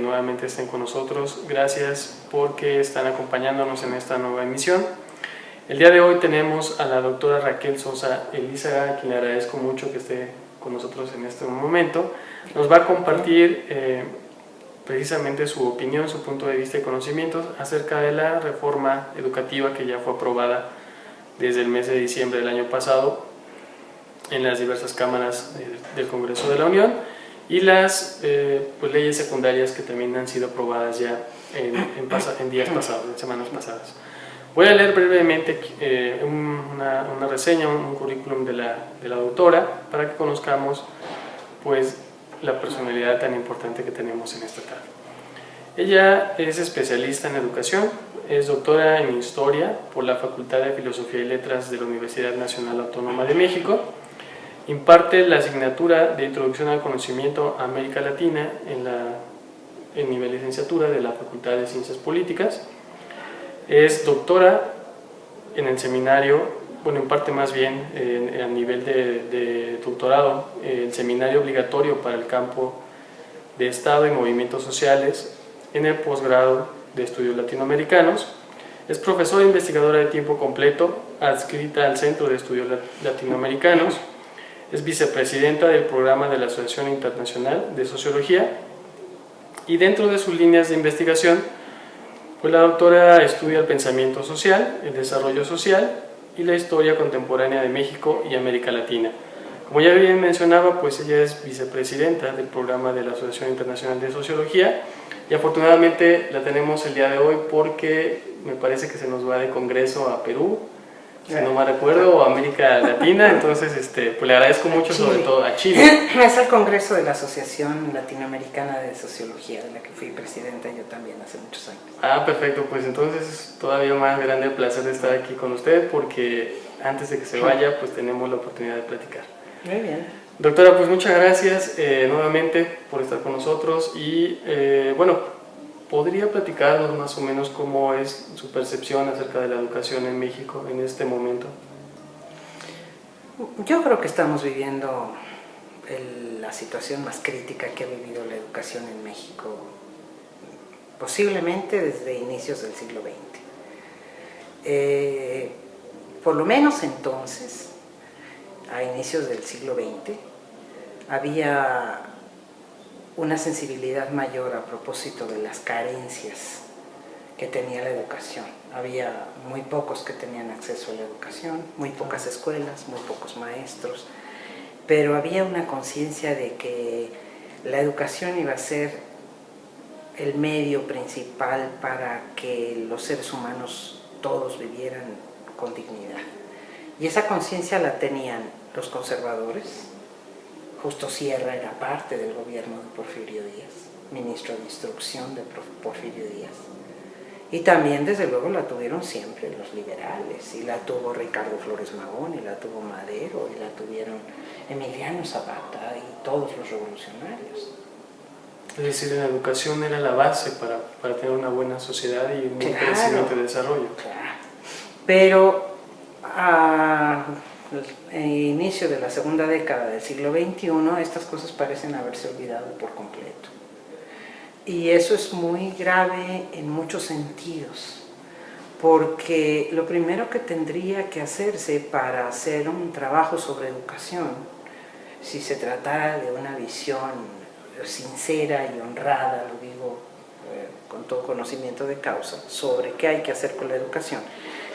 nuevamente estén con nosotros. Gracias porque están acompañándonos en esta nueva emisión. El día de hoy tenemos a la doctora Raquel Sosa Elízaga, a quien le agradezco mucho que esté con nosotros en este momento. Nos va a compartir precisamente su opinión, su punto de vista y conocimientos acerca de la reforma educativa que ya fue aprobada desde el mes de diciembre del año pasado en las diversas cámaras del Congreso de la Unión y las leyes secundarias que también han sido aprobadas ya en días pasados, en semanas pasadas. Voy a leer brevemente una reseña, un currículum de la doctora para que conozcamos pues, la personalidad tan importante que tenemos en esta tarde. Ella es especialista en educación, es doctora en Historia por la Facultad de Filosofía y Letras de la Universidad Nacional Autónoma de México. Imparte la asignatura de Introducción al Conocimiento a América Latina en nivel licenciatura de la Facultad de Ciencias Políticas. Es doctora en el seminario, bueno, imparte más bien a nivel de doctorado, el seminario obligatorio para el campo de Estado y Movimientos Sociales en el posgrado de Estudios Latinoamericanos. Es profesora e investigadora de tiempo completo, adscrita al Centro de Estudios Latinoamericanos. Es vicepresidenta del programa de la Asociación Internacional de Sociología y dentro de sus líneas de investigación, pues la doctora estudia el pensamiento social, el desarrollo social y la historia contemporánea de México y América Latina. Como ya bien mencionaba, pues ella es vicepresidenta del programa de la Asociación Internacional de Sociología y afortunadamente la tenemos el día de hoy porque me parece que se nos va de congreso a Perú, si no me recuerdo, o América Latina, entonces pues le agradezco mucho, sobre todo a Chile. Es el congreso de la Asociación Latinoamericana de Sociología, de la que fui presidenta yo también hace muchos años. Ah, perfecto, pues entonces es todavía más grande el placer de estar aquí con usted, porque antes de que se vaya, pues tenemos la oportunidad de platicar. Muy bien. Doctora, pues muchas gracias nuevamente por estar con nosotros y bueno, ¿podría platicarnos más o menos cómo es su percepción acerca de la educación en México en este momento? Yo creo que estamos viviendo la situación más crítica que ha vivido la educación en México, posiblemente desde inicios del siglo XX. Por lo menos entonces, a inicios del siglo XX, había una sensibilidad mayor a propósito de las carencias que tenía la educación. Había muy pocos que tenían acceso a la educación, muy pocas escuelas, muy pocos maestros, pero había una conciencia de que la educación iba a ser el medio principal para que los seres humanos todos vivieran con dignidad. Y esa conciencia la tenían los conservadores. Justo Sierra era parte del gobierno de Porfirio Díaz, ministro de Instrucción de Porfirio Díaz. Y también, desde luego, la tuvieron siempre los liberales, y la tuvo Ricardo Flores Magón, y la tuvo Madero, y la tuvieron Emiliano Zapata y todos los revolucionarios. Es decir, la educación era la base para tener una buena sociedad y un crecimiento y desarrollo. Claro. Pero al inicio de la segunda década del siglo XXI, estas cosas parecen haberse olvidado por completo. Y eso es muy grave en muchos sentidos, porque lo primero que tendría que hacerse para hacer un trabajo sobre educación, si se tratara de una visión sincera y honrada, lo digo con todo conocimiento de causa, sobre qué hay que hacer con la educación,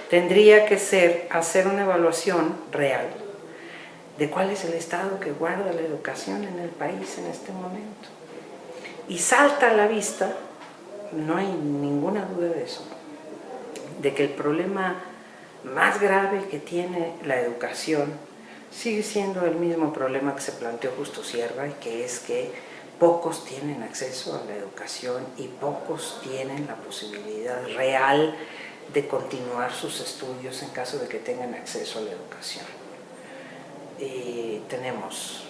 tendría que ser hacer una evaluación real de cuál es el estado que guarda la educación en el país en este momento. Y salta a la vista, no hay ninguna duda de eso, de que el problema más grave que tiene la educación sigue siendo el mismo problema que se planteó Justo Sierra, y que es que pocos tienen acceso a la educación y pocos tienen la posibilidad real de continuar sus estudios en caso de que tengan acceso a la educación. Tenemos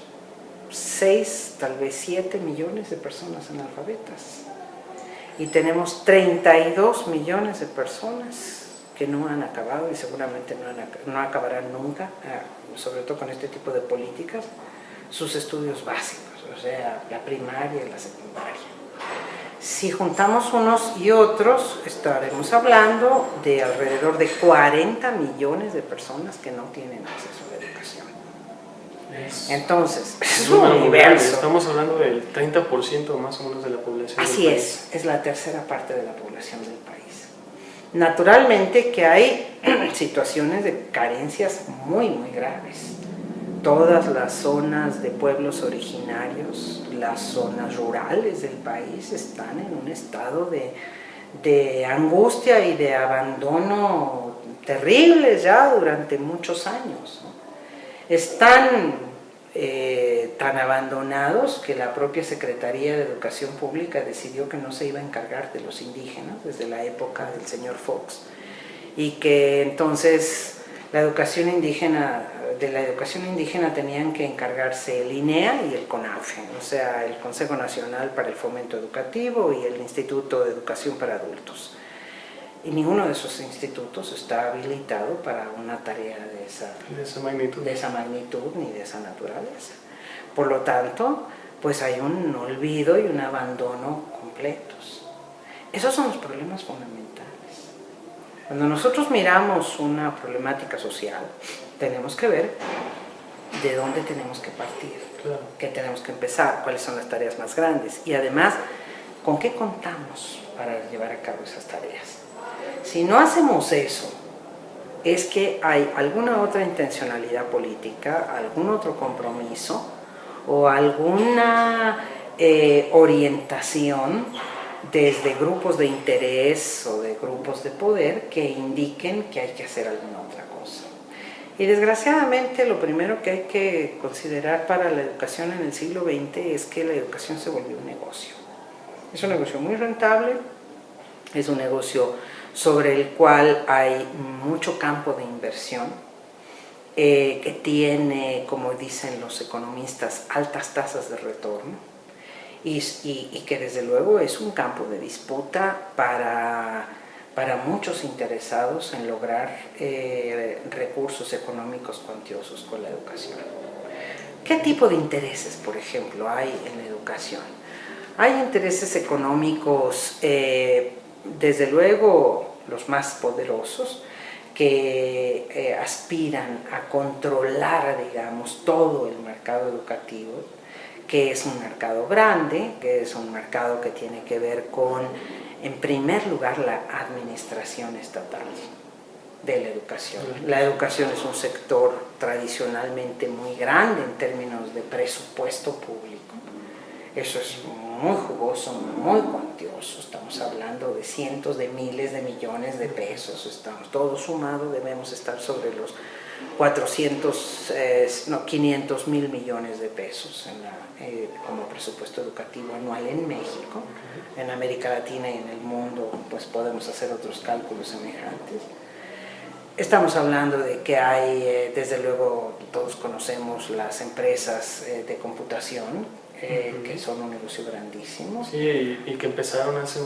6, tal vez 7 millones de personas analfabetas y tenemos 32 millones de personas que no han acabado y seguramente no acabarán nunca, sobre todo con este tipo de políticas, sus estudios básicos, o sea, la primaria y la secundaria. Si juntamos unos y otros, estaremos hablando de alrededor de 40 millones de personas que no tienen acceso a la educación. Entonces, es un universo. Estamos hablando del 30% más o menos de la población. Así es la tercera parte de la población del país. Naturalmente que hay situaciones de carencias muy, muy graves. Todas las zonas de pueblos originarios, las zonas rurales del país están en un estado de angustia y de abandono terribles ya durante muchos años, ¿no? Están tan abandonados que la propia Secretaría de Educación Pública decidió que no se iba a encargar de los indígenas desde la época del señor Fox, y que entonces de la educación indígena tenían que encargarse el INEA y el CONAFE, o sea, el Consejo Nacional para el Fomento Educativo y el Instituto de Educación para Adultos. Y ninguno de esos institutos está habilitado para una tarea de esa magnitud ni de esa naturaleza. Por lo tanto, pues hay un olvido y un abandono completos. Esos son los problemas fundamentales. Cuando nosotros miramos una problemática social, tenemos que ver de dónde tenemos que partir, claro, qué tenemos que empezar, cuáles son las tareas más grandes y además, con qué contamos para llevar a cabo esas tareas. Si no hacemos eso, es que hay alguna otra intencionalidad política, algún otro compromiso o alguna orientación desde grupos de interés o de grupos de poder que indiquen que hay que hacer alguna otra cosa. Y desgraciadamente lo primero que hay que considerar para la educación en el siglo XX es que la educación se volvió un negocio. Es un negocio muy rentable, es un negocio sobre el cual hay mucho campo de inversión, que tiene, como dicen los economistas, altas tasas de retorno y que desde luego es un campo de disputa para muchos interesados en lograr recursos económicos cuantiosos con la educación. ¿Qué tipo de intereses, por ejemplo, hay en la educación? Hay intereses económicos, desde luego los más poderosos, que aspiran a controlar, digamos, todo el mercado educativo, que es un mercado grande, que es un mercado que tiene que ver con, en primer lugar, la administración estatal de la educación. La educación es un sector tradicionalmente muy grande en términos de presupuesto público. Eso es muy jugoso, muy cuantioso. Estamos hablando de cientos de miles de millones de pesos. Todo sumado debemos estar sobre los 500 mil millones de pesos como presupuesto educativo anual en México. En América Latina y en el mundo pues podemos hacer otros cálculos semejantes. Estamos hablando de que hay, desde luego todos conocemos las empresas de computación, que son un negocio grandísimo. Sí, y que empezaron hace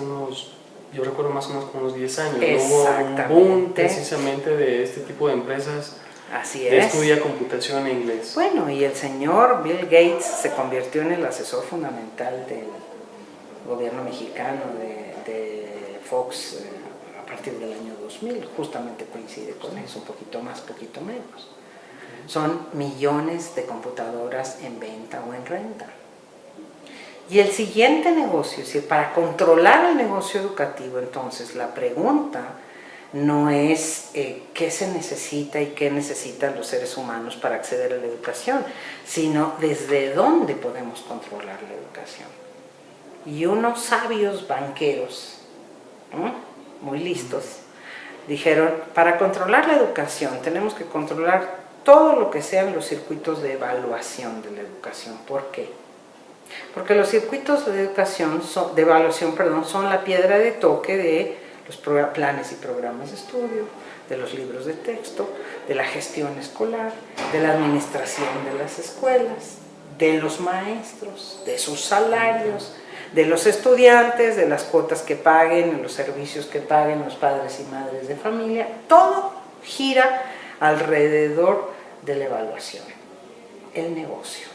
yo recuerdo más o menos como unos 10 años. Hubo un boom precisamente de este tipo de empresas. Así es. De estudia computación en inglés. Bueno, y el señor Bill Gates se convirtió en el asesor fundamental del gobierno mexicano de Fox a partir del año 2000, justamente coincide con eso, un poquito más, poquito menos. Son millones de computadoras en venta o en renta. Y el siguiente negocio, es decir, para controlar el negocio educativo, entonces la pregunta no es qué se necesita y qué necesitan los seres humanos para acceder a la educación, sino desde dónde podemos controlar la educación. Y unos sabios banqueros, muy listos, dijeron, para controlar la educación tenemos que controlar todo lo que sean los circuitos de evaluación de la educación. ¿Por qué? Porque los circuitos de evaluación son la piedra de toque de los planes y programas de estudio, de los libros de texto, de la gestión escolar, de la administración de las escuelas, de los maestros, de sus salarios, de los estudiantes, de las cuotas que paguen, de los servicios que paguen los padres y madres de familia. Todo gira alrededor de la evaluación, el negocio.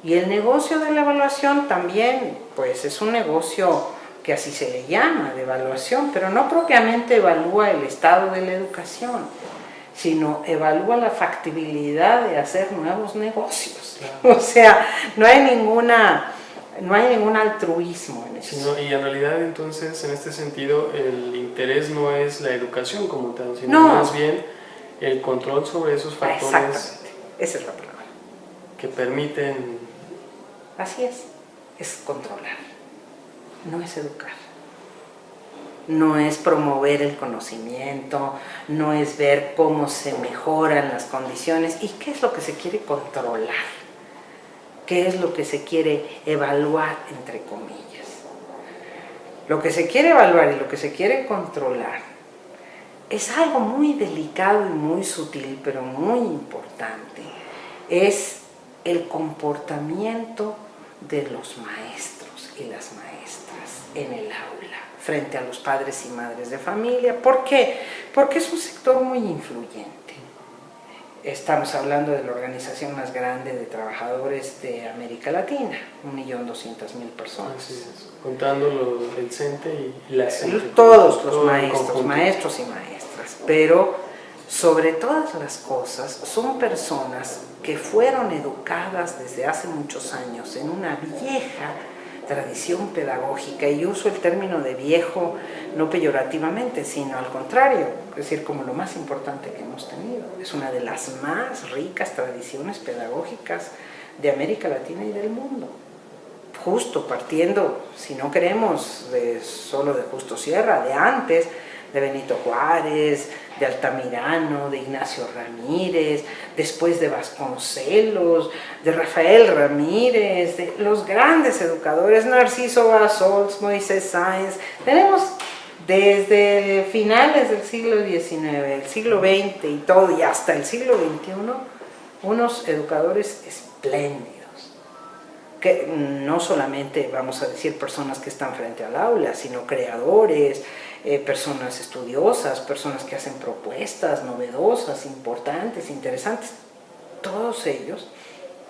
Y el negocio de la evaluación también, pues es un negocio que así se le llama, de evaluación, pero no propiamente evalúa el estado de la educación, sino evalúa la factibilidad de hacer nuevos negocios. Claro. O sea, no hay ningún altruismo en eso. Sino, y en realidad entonces, en este sentido, el interés no es la educación como tal, sino más bien el control sobre esos factores. Exactamente, esa es la palabra. Que permiten... Así es controlar, no es educar. No es promover el conocimiento, no es ver cómo se mejoran las condiciones y qué es lo que se quiere controlar, qué es lo que se quiere evaluar, entre comillas. Lo que se quiere evaluar y lo que se quiere controlar es algo muy delicado y muy sutil, pero muy importante. Es el comportamiento de los maestros y las maestras en el aula, frente a los padres y madres de familia. ¿Por qué? Porque es un sector muy influyente. Estamos hablando de la organización más grande de trabajadores de América Latina, 1.200.000 personas. Así es, contando el CENTE y la CENTE. Todos los maestros y maestras, pero sobre todas las cosas son personas que fueron educadas desde hace muchos años en una vieja tradición pedagógica, y uso el término de viejo no peyorativamente, sino al contrario, es decir, como lo más importante que hemos tenido. Es una de las más ricas tradiciones pedagógicas de América Latina y del mundo. Justo partiendo, si no queremos solo de Justo Sierra, de antes, de Benito Juárez, de Altamirano, de Ignacio Ramírez, después de Vasconcelos, de Rafael Ramírez, de los grandes educadores, Narciso Bassols, Moisés Sáenz. Tenemos desde finales del siglo XIX, el siglo XX y todo, y hasta el siglo XXI, unos educadores espléndidos, que no solamente, vamos a decir, personas que están frente al aula, sino creadores, personas estudiosas, personas que hacen propuestas novedosas, importantes, interesantes, todos ellos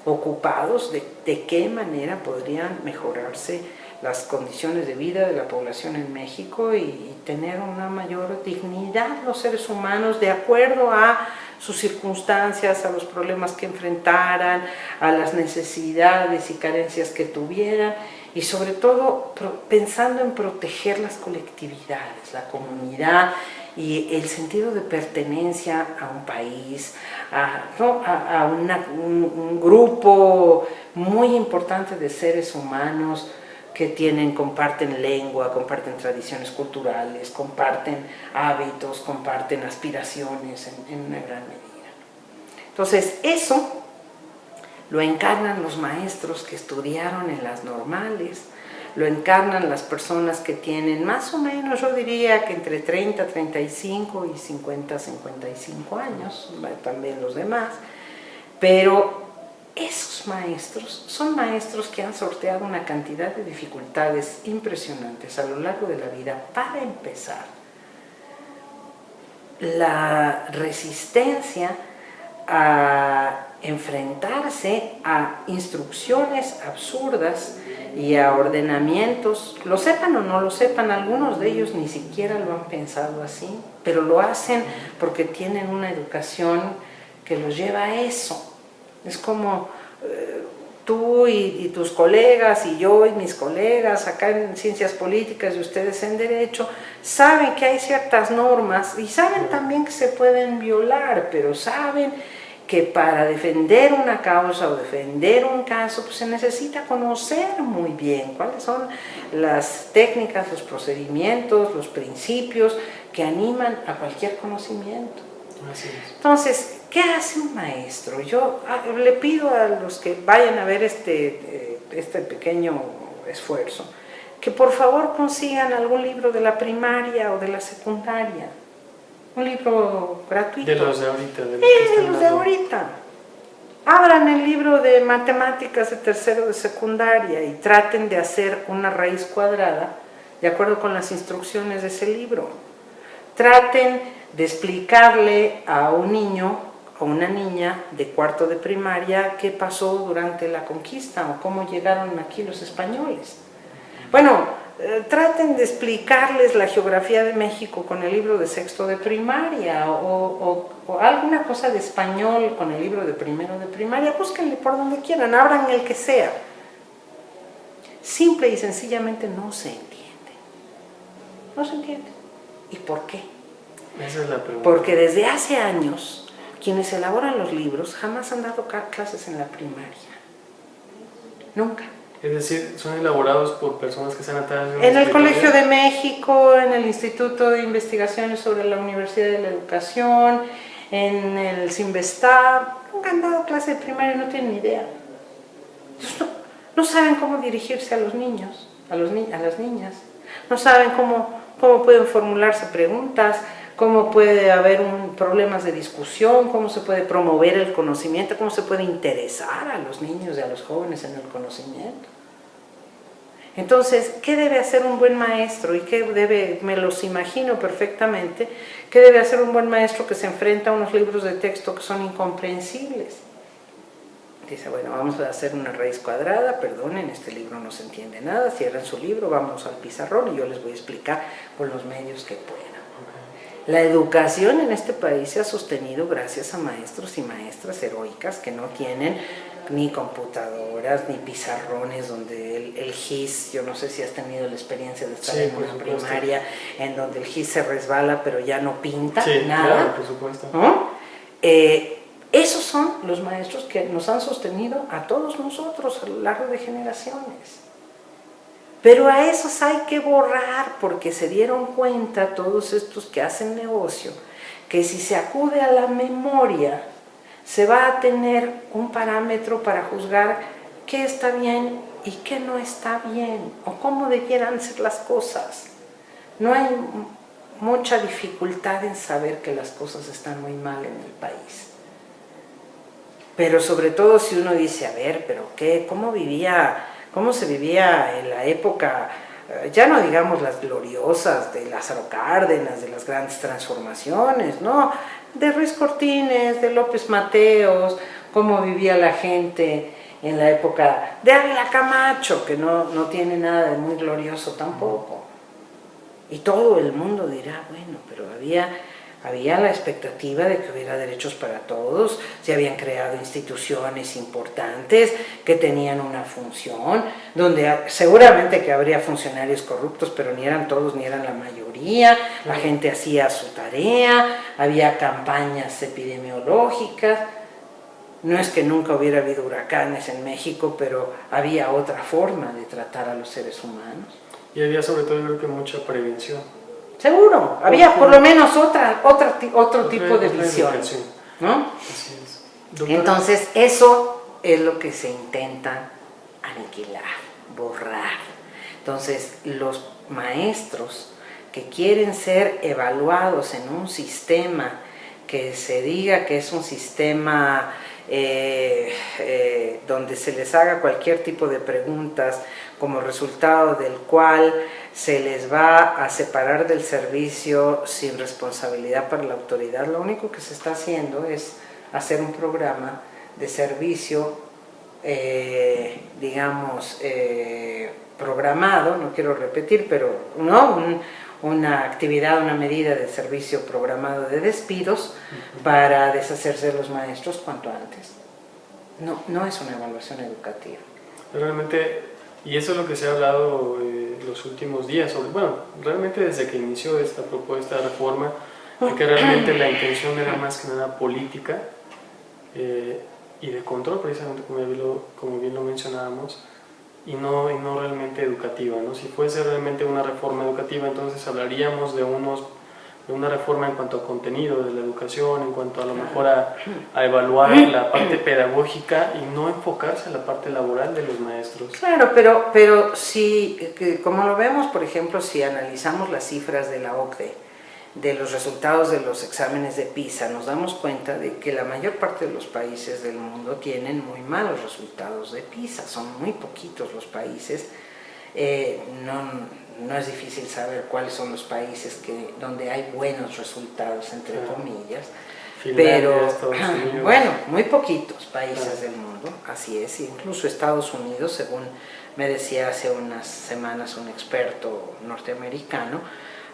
ocupados de qué manera podrían mejorarse las condiciones de vida de la población en México y tener una mayor dignidad los seres humanos de acuerdo a sus circunstancias, a los problemas que enfrentaran, a las necesidades y carencias que tuvieran, y sobre todo pensando en proteger las colectividades, la comunidad y el sentido de pertenencia a un país, a un grupo muy importante de seres humanos que comparten lengua, comparten tradiciones culturales, comparten hábitos, comparten aspiraciones en una gran medida. Entonces, eso lo encarnan los maestros que estudiaron en las normales, lo encarnan las personas que tienen más o menos, yo diría que entre 30, 35 y 50, 55 años, también los demás, pero esos maestros son maestros que han sorteado una cantidad de dificultades impresionantes a lo largo de la vida. Para empezar, la resistencia a enfrentarse a instrucciones absurdas y a ordenamientos, lo sepan o no lo sepan, algunos de ellos ni siquiera lo han pensado así, pero lo hacen porque tienen una educación que los lleva a eso. Es como tú y tus colegas y yo y mis colegas acá en ciencias políticas y ustedes en derecho saben que hay ciertas normas y saben también que se pueden violar, pero saben que para defender una causa o defender un caso pues se necesita conocer muy bien cuáles son las técnicas, los procedimientos, los principios que animan a cualquier conocimiento. Así es. Entonces, ¿qué hace un maestro? Yo le pido a los que vayan a ver este pequeño esfuerzo que por favor consigan algún libro de la primaria o de la secundaria, un libro gratuito. De los de ahorita. De los de ahorita. Abran el libro de matemáticas de tercero de secundaria y traten de hacer una raíz cuadrada de acuerdo con las instrucciones de ese libro. Traten de explicarle a un niño a una niña de cuarto de primaria qué pasó durante la conquista o cómo llegaron aquí los españoles. Bueno, traten de explicarles la geografía de México con el libro de sexto de primaria o alguna cosa de español con el libro de primero de primaria, búsquenle por donde quieran, abran el que sea. Simple y sencillamente no se entiende. No se entiende. ¿Y por qué? Esa es la pregunta. Porque desde hace años quienes elaboran los libros jamás han dado clases en la primaria. Nunca. Es decir, son elaborados por personas que están atadas en el Colegio de México, en el Instituto de Investigaciones sobre la Universidad de la Educación, en el CIMBESTAB. Nunca han dado clase de primaria, no tienen ni idea. Entonces, no saben cómo dirigirse a los niños, a las niñas. No saben cómo pueden formularse preguntas, cómo puede haber problemas de discusión, cómo se puede promover el conocimiento, cómo se puede interesar a los niños y a los jóvenes en el conocimiento. Entonces, ¿qué debe hacer un buen maestro? Me los imagino perfectamente, ¿qué debe hacer un buen maestro que se enfrenta a unos libros de texto que son incomprensibles? Dice, bueno, vamos a hacer una raíz cuadrada, perdonen, este libro no se entiende nada, cierren su libro, vamos al pizarrón y yo les voy a explicar con los medios que pueda. La educación en este país se ha sostenido gracias a maestros y maestras heroicas que no tienen ni computadoras, ni pizarrones donde el GIS, yo no sé si has tenido la experiencia de estar en una primaria en donde el GIS se resbala pero ya no pinta nada. Claro, por supuesto. ¿No? Esos son los maestros que nos han sostenido a todos nosotros a lo largo de generaciones. Pero a esos hay que borrar porque se dieron cuenta todos estos que hacen negocio que si se acude a la memoria se va a tener un parámetro para juzgar qué está bien y qué no está bien o cómo debieran ser las cosas. No hay mucha dificultad en saber que las cosas están muy mal en el país. Pero sobre todo si uno dice, a ver, pero ¿cómo se vivía en la época, ya no digamos las gloriosas de Lázaro Cárdenas, de las grandes transformaciones, no, de Ruiz Cortines, de López Mateos, cómo vivía la gente en la época de Ávila Camacho, que no tiene nada de muy glorioso tampoco. Y todo el mundo dirá, bueno, pero había la expectativa de que hubiera derechos para todos, se habían creado instituciones importantes que tenían una función, donde seguramente que habría funcionarios corruptos, pero ni eran todos ni eran la mayoría, la gente hacía su tarea, había campañas epidemiológicas, no es que nunca hubiera habido huracanes en México, pero había otra forma de tratar a los seres humanos. Y había sobre todo yo creo que mucha prevención. Seguro, había por lo menos otro tipo de visión, ¿no? Así es. Doctora. Entonces eso es lo que se intenta aniquilar, borrar. Entonces los maestros que quieren ser evaluados en un sistema que se diga que es un sistema donde se les haga cualquier tipo de preguntas como resultado del cual se les va a separar del servicio sin responsabilidad para la autoridad, lo único que se está haciendo es hacer un programa de servicio, programado, no quiero repetir, pero no una actividad, una medida de servicio programado de despidos para deshacerse de los maestros cuanto antes. No es una evaluación educativa. Realmente, y eso es lo que se ha hablado los últimos días, realmente desde que inició esta propuesta de reforma, de que realmente la intención era más que nada política y de control, precisamente como bien lo mencionábamos, y no realmente educativa, ¿no? Si fuese realmente una reforma educativa, entonces hablaríamos de una reforma en cuanto a contenido de la educación, en cuanto a lo mejor a evaluar la parte pedagógica y no enfocarse en la parte laboral de los maestros. Claro, pero si, como lo vemos, por ejemplo, si analizamos las cifras de la OCDE, de los resultados de los exámenes de PISA, nos damos cuenta de que la mayor parte de los países del mundo tienen muy malos resultados de PISA, son muy poquitos los países, no es difícil saber cuáles son los países donde hay buenos resultados, entre comillas, Finlandia, pero Estados Unidos. bueno, muy poquitos países Ah. del mundo, así es, incluso Estados Unidos, según me decía hace unas semanas un experto norteamericano,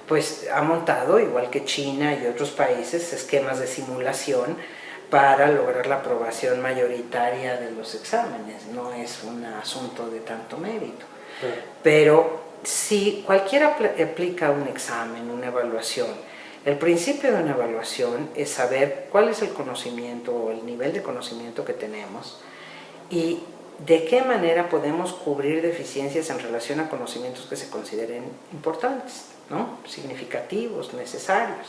pues ha montado, igual que China y otros países, esquemas de simulación para lograr la aprobación mayoritaria de los exámenes. No es un asunto de tanto mérito. Claro. Pero si cualquiera aplica un examen, una evaluación, el principio de una evaluación es saber cuál es el conocimiento o el nivel de conocimiento que tenemos y de qué manera podemos cubrir deficiencias en relación a conocimientos que se consideren importantes, ¿no? Significativos, necesarios.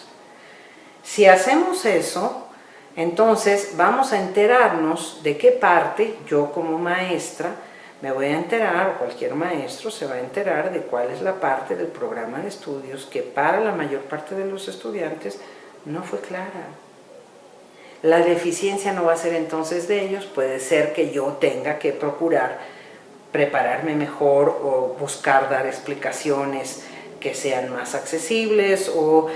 Si hacemos eso, entonces vamos a enterarnos de qué parte yo como maestra me voy a enterar, o cualquier maestro se va a enterar de cuál es la parte del programa de estudios que para la mayor parte de los estudiantes no fue clara. La deficiencia no va a ser entonces de ellos, puede ser que yo tenga que procurar prepararme mejor o buscar dar explicaciones que sean más accesibles o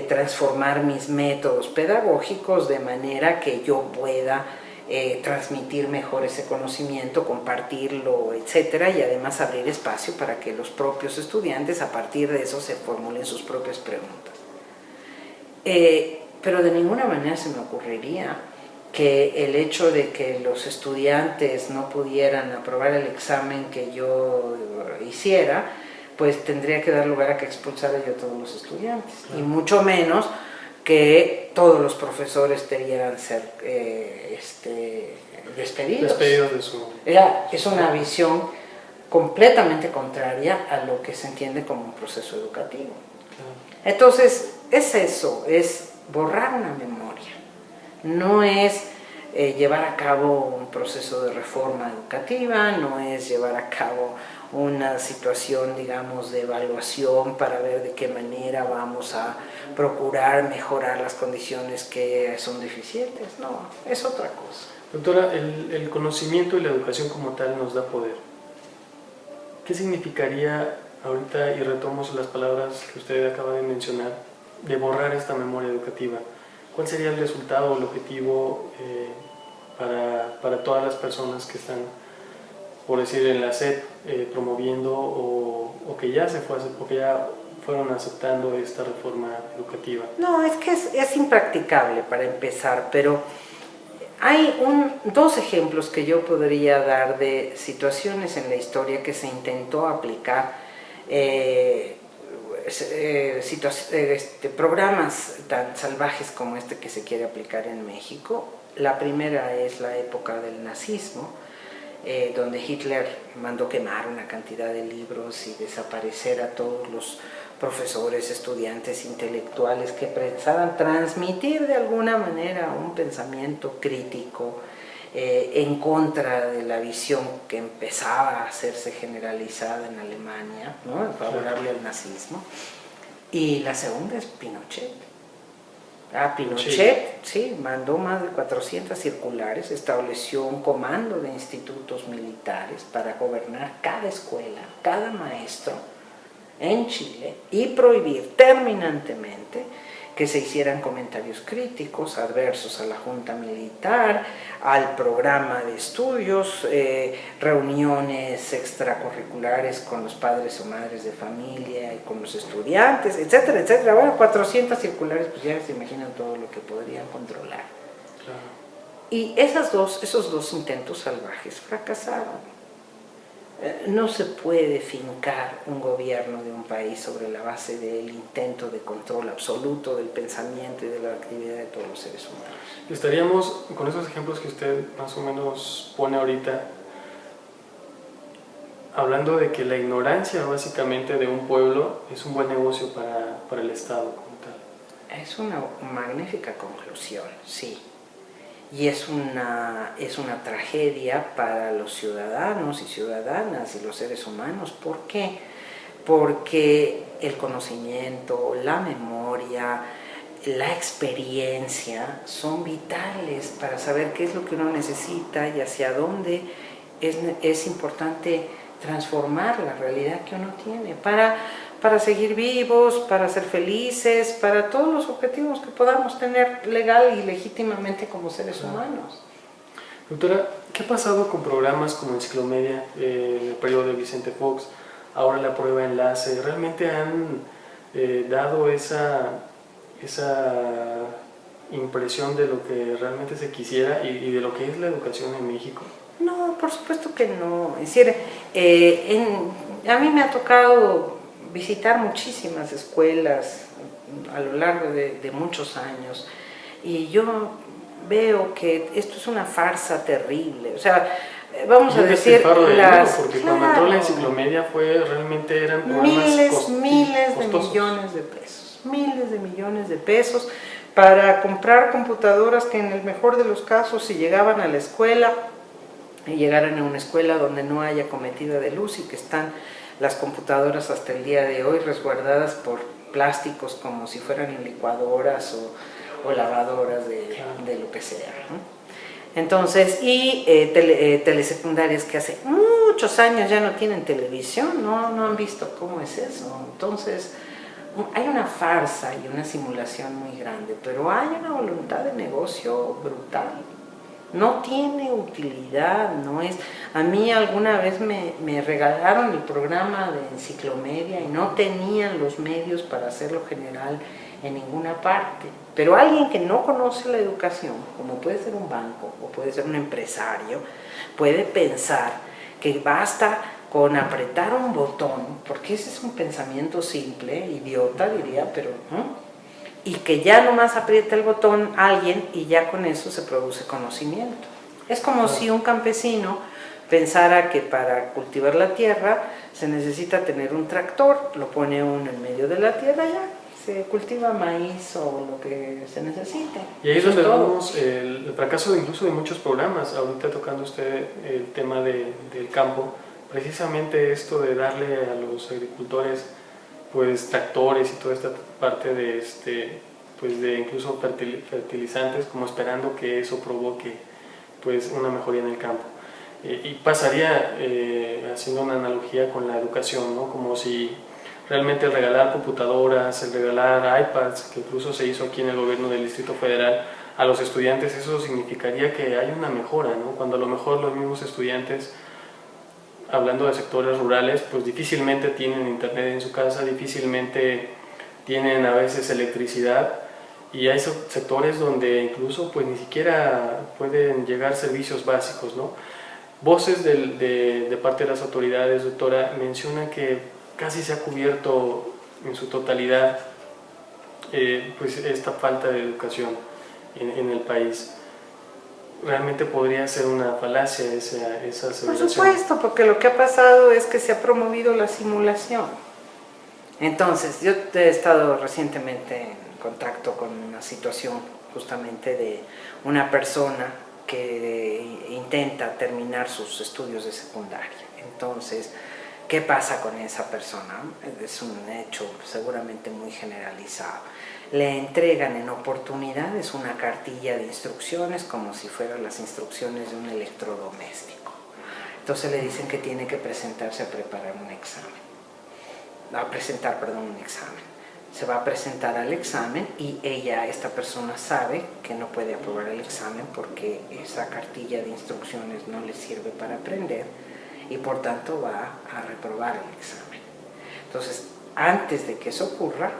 transformar mis métodos pedagógicos de manera que yo pueda transmitir mejor ese conocimiento, compartirlo, etcétera, y además abrir espacio para que los propios estudiantes a partir de eso se formulen sus propias preguntas. Pero de ninguna manera se me ocurriría que el hecho de que los estudiantes no pudieran aprobar el examen que yo hiciera, pues tendría que dar lugar a que expulsara yo a todos los estudiantes, y mucho menos que todos los profesores debieran ser despedidos. Despedidos de su... Es una visión completamente contraria a lo que se entiende como un proceso educativo. Entonces, es eso, es borrar una memoria. No es llevar a cabo un proceso de reforma educativa, no es llevar a cabo una situación, digamos, de evaluación para ver de qué manera vamos a procurar mejorar las condiciones que son deficientes. No, es otra cosa. Doctora, el conocimiento y la educación como tal nos da poder. ¿Qué significaría ahorita, y retomo las palabras que usted acaba de mencionar, de borrar esta memoria educativa? ¿Cuál sería el resultado o el objetivo para todas las personas que están, por decir, en la SEP promoviendo o que ya fueron aceptando esta reforma educativa? No, es que es impracticable para empezar, pero hay dos ejemplos que yo podría dar de situaciones en la historia que se intentó aplicar programas tan salvajes como este que se quiere aplicar en México. La primera es la época del nazismo, donde Hitler mandó quemar una cantidad de libros y desaparecer a todos los profesores, estudiantes, intelectuales que pensaban transmitir de alguna manera un pensamiento crítico en contra de la visión que empezaba a hacerse generalizada en Alemania, ¿no?, favorable al nazismo. Y la segunda es Pinochet. Pinochet, sí, mandó más de 400 circulares, estableció un comando de institutos militares para gobernar cada escuela, cada maestro en Chile y prohibir terminantemente que se hicieran comentarios críticos, adversos a la junta militar, al programa de estudios, reuniones extracurriculares con los padres o madres de familia y con los estudiantes, etcétera, etcétera. Bueno, 400 circulares, pues ya se imaginan todo lo que podrían controlar. Claro. Y esos dos intentos salvajes fracasaron. No se puede fincar un gobierno de un país sobre la base del intento de control absoluto del pensamiento y de la actividad de todos los seres humanos. Estaríamos, con esos ejemplos que usted más o menos pone ahorita, hablando de que la ignorancia básicamente de un pueblo es un buen negocio para el Estado como tal. Es una magnífica conclusión, sí. Y es una tragedia para los ciudadanos y ciudadanas y los seres humanos. ¿Por qué? Porque el conocimiento, la memoria, la experiencia son vitales para saber qué es lo que uno necesita y hacia dónde es importante transformar la realidad que uno tiene. para seguir vivos, para ser felices, para todos los objetivos que podamos tener legal y legítimamente como seres humanos. Doctora, ¿qué ha pasado con programas como Enciclomedia, el periodo de Vicente Fox, ahora la prueba enlace? ¿Realmente han dado esa impresión de lo que realmente se quisiera y de lo que es la educación en México? No, por supuesto que no. Es decir, a mí me ha tocado visitar muchísimas escuelas a lo largo de muchos años y yo veo que esto es una farsa terrible. O sea, vamos a decir porque cuando entró la Enciclomedia eran programas miles de millones de pesos, miles de millones de pesos para comprar computadoras que en el mejor de los casos, si llegaban a la escuela y llegaran a una escuela donde no haya cometida de luz y que están las computadoras hasta el día de hoy resguardadas por plásticos como si fueran licuadoras o lavadoras de lo que sea, ¿no? Entonces, telesecundarias que hace muchos años ya no tienen televisión, no han visto cómo es eso. Entonces, hay una farsa y una simulación muy grande, pero hay una voluntad de negocio brutal. No tiene utilidad, no es... A mí alguna vez me regalaron el programa de Enciclomedia y no tenían los medios para hacerlo general en ninguna parte. Pero alguien que no conoce la educación, como puede ser un banco o puede ser un empresario, puede pensar que basta con apretar un botón, porque ese es un pensamiento simple, idiota diría, pero y que ya nomás aprieta el botón alguien y ya con eso se produce conocimiento. Es como si un campesino pensara que para cultivar la tierra se necesita tener un tractor, lo pone uno en medio de la tierra y ya se cultiva maíz o lo que se necesite. Y ahí es donde vemos el fracaso incluso de muchos programas. Ahorita tocando usted el tema del campo, precisamente esto de darle a los agricultores pues tractores y toda esta parte de pues de incluso fertilizantes, como esperando que eso provoque pues una mejoría en el campo. Y pasaría haciendo una analogía con la educación, ¿no? Como si realmente el regalar computadoras, el regalar iPads, que incluso se hizo aquí en el gobierno del Distrito Federal a los estudiantes, eso significaría que hay una mejora, ¿no? Cuando a lo mejor los mismos estudiantes, hablando de sectores rurales, pues difícilmente tienen internet en su casa, difícilmente tienen a veces electricidad, y hay sectores donde incluso pues ni siquiera pueden llegar servicios básicos, ¿no? Voces de parte de las autoridades, doctora, mencionan que casi se ha cubierto en su totalidad pues esta falta de educación en el país. ¿Realmente podría ser una falacia esa aseveración? Por supuesto, porque lo que ha pasado es que se ha promovido la simulación. Entonces, yo he estado recientemente en contacto con una situación justamente de una persona que intenta terminar sus estudios de secundaria. Entonces, ¿qué pasa con esa persona? Es un hecho seguramente muy generalizado. Le entregan en oportunidades una cartilla de instrucciones como si fueran las instrucciones de un electrodoméstico. Entonces le dicen que tiene que presentarse a preparar un examen. Un examen. Se va a presentar al examen y esta persona sabe que no puede aprobar el examen porque esa cartilla de instrucciones no le sirve para aprender y por tanto va a reprobar el examen. Entonces, antes de que eso ocurra,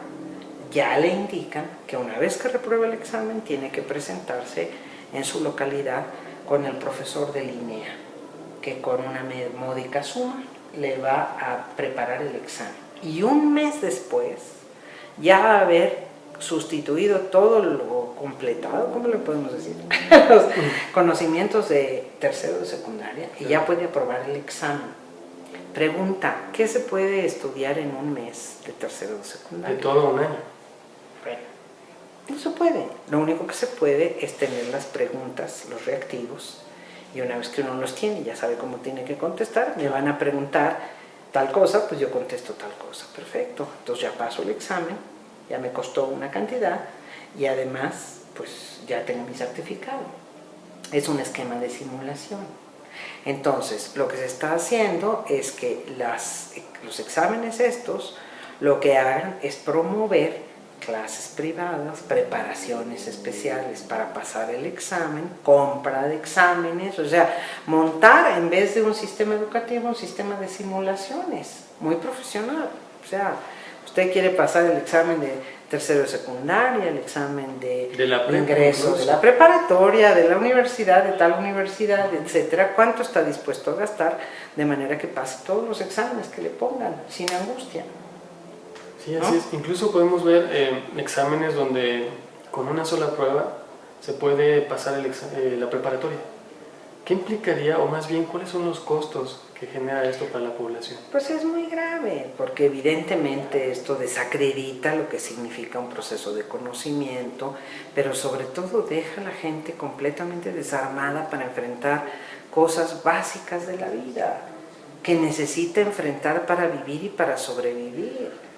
ya le indican que una vez que reprueba el examen tiene que presentarse en su localidad con el profesor de línea, que con una módica suma le va a preparar el examen. Y un mes después ya va a haber sustituido todo lo completado, ¿cómo le podemos decir? Los conocimientos de tercero de secundaria y ya puede aprobar el examen. Pregunta, ¿qué se puede estudiar en un mes de tercero de secundaria? De todo un año. Bueno, no se puede. Lo único que se puede es tener las preguntas, los reactivos, y una vez que uno los tiene, ya sabe cómo tiene que contestar. Me van a preguntar tal cosa, pues yo contesto tal cosa. Perfecto. Entonces ya paso el examen, ya me costó una cantidad y además pues ya tengo mi certificado. Es un esquema de simulación. Entonces lo que se está haciendo es que los exámenes estos lo que hagan es promover clases privadas, preparaciones especiales para pasar el examen, compra de exámenes, o sea, montar en vez de un sistema educativo un sistema de simulaciones muy profesional. O sea, usted quiere pasar el examen de tercero de secundaria, el examen de ingreso de la preparatoria, de la universidad, de tal universidad, etcétera. ¿Cuánto está dispuesto a gastar de manera que pase todos los exámenes que le pongan sin angustia? Sí, así es. Incluso podemos ver exámenes donde con una sola prueba se puede pasar la preparatoria. ¿Qué implicaría, o más bien, cuáles son los costos que genera esto para la población? Pues es muy grave, porque evidentemente esto desacredita lo que significa un proceso de conocimiento, pero sobre todo deja a la gente completamente desarmada para enfrentar cosas básicas de la vida, que necesita enfrentar para vivir y para sobrevivir.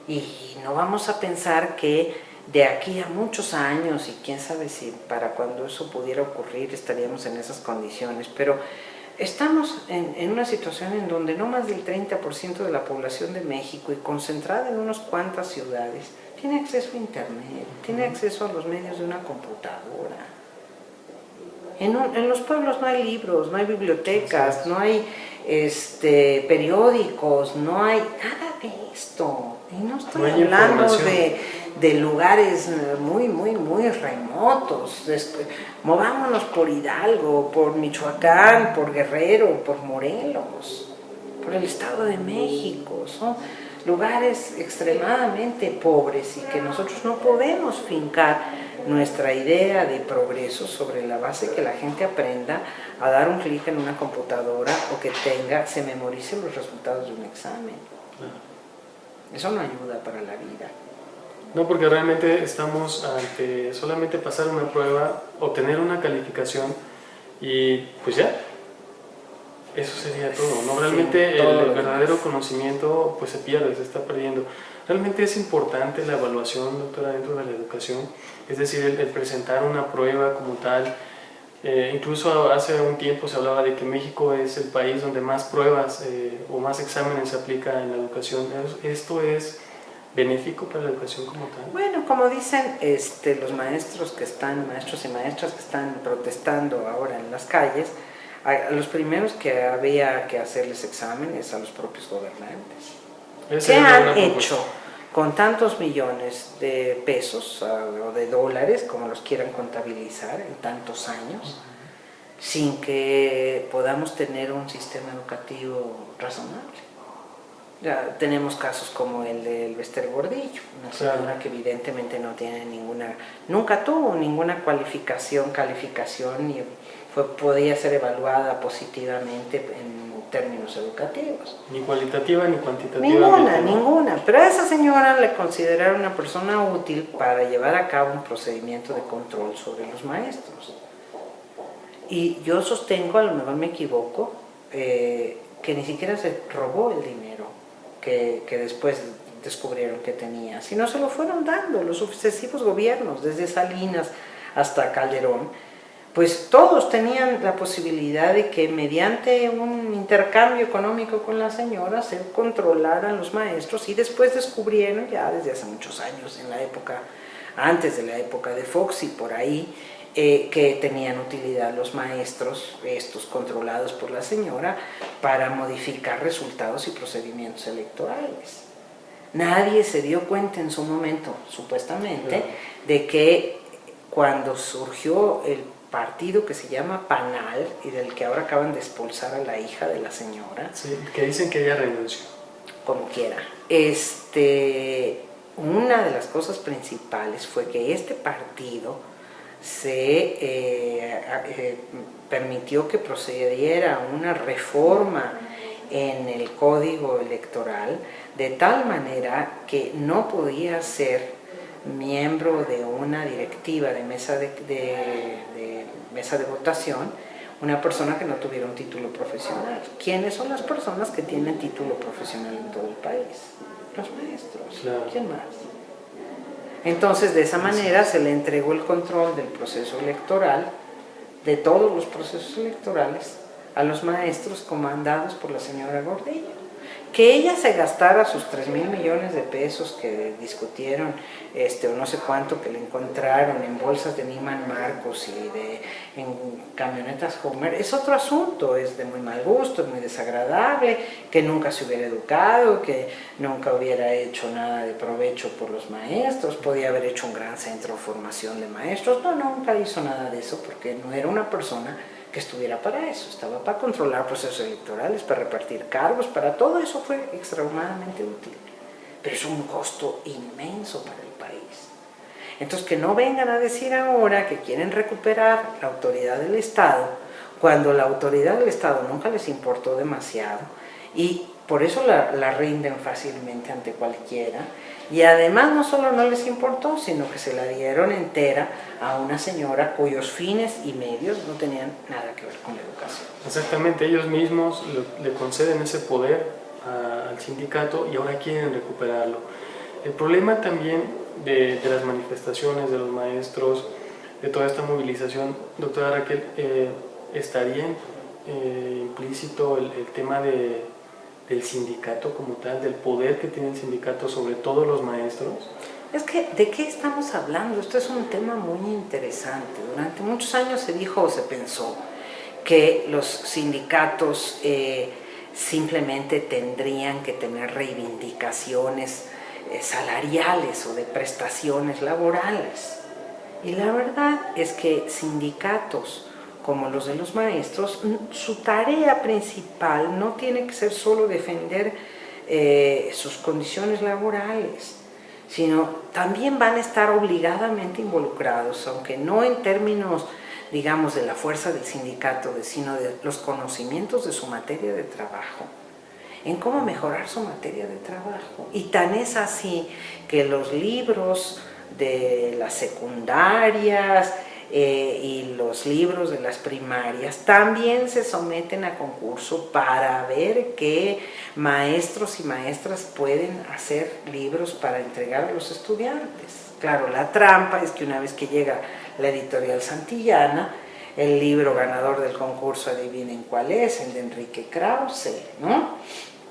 Y no vamos a pensar que de aquí a muchos años, y quién sabe si para cuando eso pudiera ocurrir estaríamos en esas condiciones, pero estamos en una situación en donde no más del 30% de la población de México, y concentrada en unas cuantas ciudades, tiene acceso a internet, tiene acceso a los medios de una computadora. En los pueblos no hay libros, no hay bibliotecas, no hay periódicos, no hay nada de esto. Y no estoy hablando de lugares muy, muy, muy remotos. Movámonos por Hidalgo, por Michoacán, por Guerrero, por Morelos, por el Estado de México. Son lugares extremadamente pobres y que nosotros no podemos fincar nuestra idea de progreso sobre la base que la gente aprenda a dar un clic en una computadora o que se memoricen los resultados de un examen. Eso no ayuda para la vida. No, porque realmente estamos ante solamente pasar una prueba, obtener una calificación y pues ya, eso sería todo, ¿no? Realmente sí, todo el verdadero conocimiento pues se pierde, se está perdiendo. Realmente es importante la evaluación, doctora, dentro de la educación, es decir, el presentar una prueba como tal. Incluso hace un tiempo se hablaba de que México es el país donde más pruebas o más exámenes se aplica en la educación. ¿Esto es benéfico para la educación como tal? Bueno, como dicen los maestros y maestras que están protestando ahora en las calles, a los primeros que había que hacerles exámenes a los propios gobernantes. ¿Qué han hecho con tantos millones de pesos o de dólares, como los quieran contabilizar, en tantos años, sin que podamos tener un sistema educativo razonable? Ya tenemos casos como el de Bester Gordillo, una señora que evidentemente no tiene nunca tuvo ninguna calificación ni podía ser evaluada positivamente en términos educativos. Ni cualitativa ni cuantitativa. Ninguna. Pero a esa señora le consideraron una persona útil para llevar a cabo un procedimiento de control sobre los maestros. Y yo sostengo, a lo mejor me equivoco, que ni siquiera se robó el dinero que después descubrieron que tenía, sino se lo fueron dando los sucesivos gobiernos, desde Salinas hasta Calderón. Pues todos tenían la posibilidad de que mediante un intercambio económico con la señora se controlaran los maestros, y después descubrieron, ya desde hace muchos años, antes de la época de Fox y por ahí, que tenían utilidad los maestros, estos controlados por la señora, para modificar resultados y procedimientos electorales. Nadie se dio cuenta en su momento, supuestamente, de que cuando surgió el partido que se llama PANAL, y del que ahora acaban de expulsar a la hija de la señora. Sí, que dicen que ella renunció. Como quiera. Una de las cosas principales fue que este partido permitió que procediera una reforma en el código electoral, de tal manera que no podía ser miembro de una directiva de mesa de votación una persona que no tuviera un título profesional. ¿Quiénes son las personas que tienen título profesional en todo el país? Los maestros. Claro. ¿Quién más? Entonces, de esa manera se le entregó el control del proceso electoral, de todos los procesos electorales, a los maestros comandados por la señora Gordillo. Que ella se gastara sus 3.000 millones de pesos que discutieron, o no sé cuánto que le encontraron en bolsas de Neiman Marcus y en camionetas Homer, es otro asunto, es de muy mal gusto, es muy desagradable, que nunca se hubiera educado, que nunca hubiera hecho nada de provecho por los maestros, podía haber hecho un gran centro de formación de maestros, no, nunca hizo nada de eso porque no era una persona que estuviera para eso, estaba para controlar procesos electorales, para repartir cargos, para todo eso fue extremadamente útil, pero es un costo inmenso para el país. Entonces que no vengan a decir ahora que quieren recuperar la autoridad del Estado, cuando la autoridad del Estado nunca les importó demasiado, y por eso la rinden fácilmente ante cualquiera, y además no solo no les importó, sino que se la dieron entera a una señora cuyos fines y medios no tenían nada que ver con la educación. Exactamente, ellos mismos le conceden ese poder al sindicato y ahora quieren recuperarlo. El problema también de las manifestaciones de los maestros, de toda esta movilización, doctora Raquel, estaría implícito el tema del sindicato como tal, del poder que tiene el sindicato sobre todos los maestros. Es que, ¿de qué estamos hablando? Esto es un tema muy interesante. Durante muchos años se dijo o se pensó que los sindicatos simplemente tendrían que tener reivindicaciones salariales o de prestaciones laborales. Y la verdad es que sindicatos como los de los maestros, su tarea principal no tiene que ser solo defender sus condiciones laborales, sino también van a estar obligadamente involucrados, aunque no en términos, digamos, de la fuerza del sindicato, sino de los conocimientos de su materia de trabajo, en cómo mejorar su materia de trabajo. Y tan es así que los libros de las secundarias y los libros de las primarias también se someten a concurso para ver qué maestros y maestras pueden hacer libros para entregar a los estudiantes. Claro, la trampa es que una vez que llega la editorial Santillana, el libro ganador del concurso, adivinen cuál es, el de Enrique Krause, ¿no?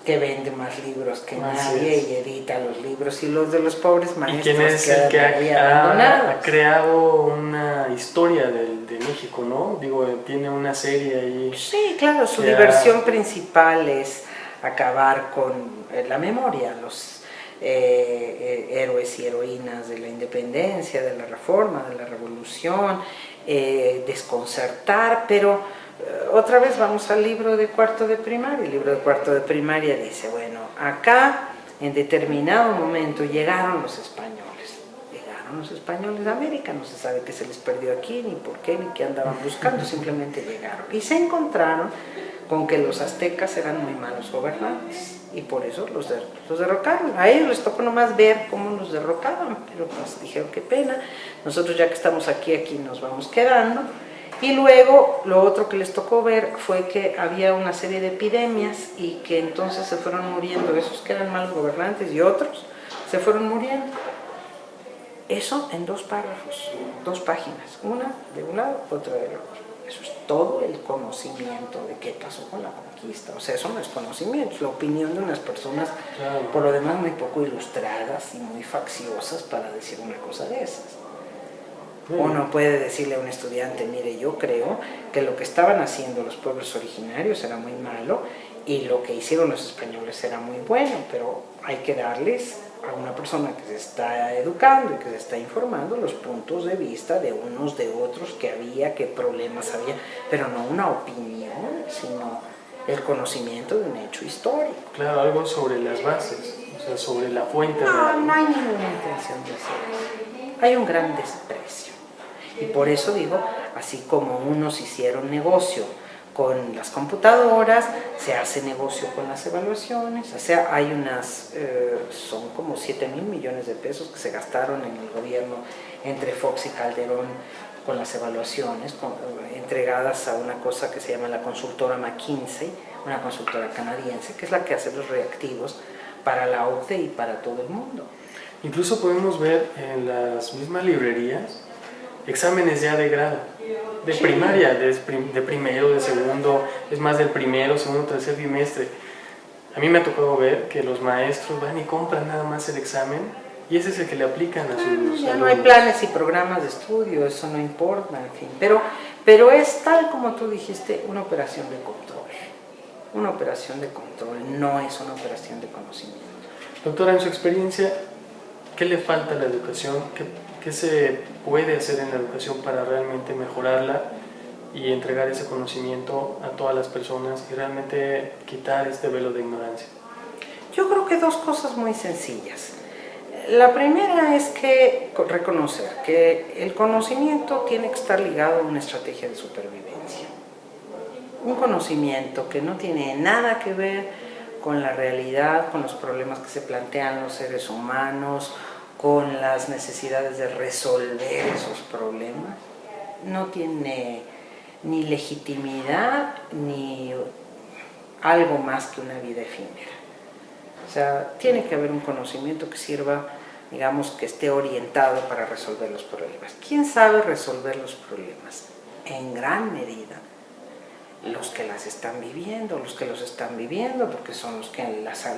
Que vende más libros que nadie y edita los libros, y los de los pobres maestros. ¿Y quién es el que ha creado una historia de México, no? Digo, tiene una serie ahí. Sí, claro, su diversión principal es acabar con la memoria, los héroes y heroínas de la independencia, de la reforma, de la revolución, desconcertar, pero otra vez vamos al libro de cuarto de primaria. El libro de cuarto de primaria dice, bueno, acá en determinado momento llegaron los españoles de América, no se sabe qué se les perdió aquí, ni por qué, ni qué andaban buscando, simplemente llegaron. Y se encontraron con que los aztecas eran muy malos gobernantes, y por eso los derrocaron. A ellos les tocó nomás ver cómo los derrocaban, pero pues dijeron, qué pena, nosotros ya que estamos aquí nos vamos quedando. Y luego lo otro que les tocó ver fue que había una serie de epidemias y que entonces se fueron muriendo esos que eran malos gobernantes y otros se fueron muriendo. Eso en 2 párrafos, 2 páginas, una de un lado, otra del otro. Eso es todo el conocimiento de qué pasó con la conquista. O sea, eso no es conocimiento, es la opinión de unas personas, claro, por lo demás muy poco ilustradas y muy facciosas para decir una cosa de esas. Uno puede decirle a un estudiante, mire, yo creo que lo que estaban haciendo los pueblos originarios era muy malo y lo que hicieron los españoles era muy bueno, pero hay que darles a una persona que se está educando y que se está informando los puntos de vista de unos, de otros, que había, qué problemas había, pero no una opinión, sino el conocimiento de un hecho histórico. Claro, algo sobre las bases, o sea, sobre la fuente. No hay ninguna intención de hacer eso. Hay un gran desprecio. Y por eso digo, así como unos hicieron negocio con las computadoras, se hace negocio con las evaluaciones. O sea, hay unas, son como 7.000 millones de pesos que se gastaron en el gobierno entre Fox y Calderón con las evaluaciones, entregadas a una cosa que se llama la consultora McKinsey, una consultora canadiense, que es la que hace los reactivos para la OCDE y para todo el mundo. Incluso podemos ver en las mismas librerías exámenes ya de grado, de primaria, de primero, de segundo, es más del primero, segundo, tercer bimestre. A mí me ha tocado ver que los maestros van y compran nada más el examen y ese es el que le aplican a sus Ya alumnos. no hay planes y programas de estudio, eso no importa, en fin. Pero es tal como tú dijiste, una operación de control. Una operación de control, no es una operación de conocimiento. Doctora, en su experiencia, ¿qué le falta a la educación? ¿Qué se puede hacer en la educación para realmente mejorarla y entregar ese conocimiento a todas las personas y realmente quitar este velo de ignorancia? Yo creo que dos cosas muy sencillas. La primera es que reconocer que el conocimiento tiene que estar ligado a una estrategia de supervivencia. Un conocimiento que no tiene nada que ver con la realidad, con los problemas que se plantean los seres humanos, con las necesidades de resolver esos problemas, no tiene ni legitimidad ni algo más que una vida efímera. O sea, tiene que haber un conocimiento que sirva, digamos, que esté orientado para resolver los problemas. ¿Quién sabe resolver los problemas? En gran medida, los que las están viviendo, los que los están viviendo, porque son los que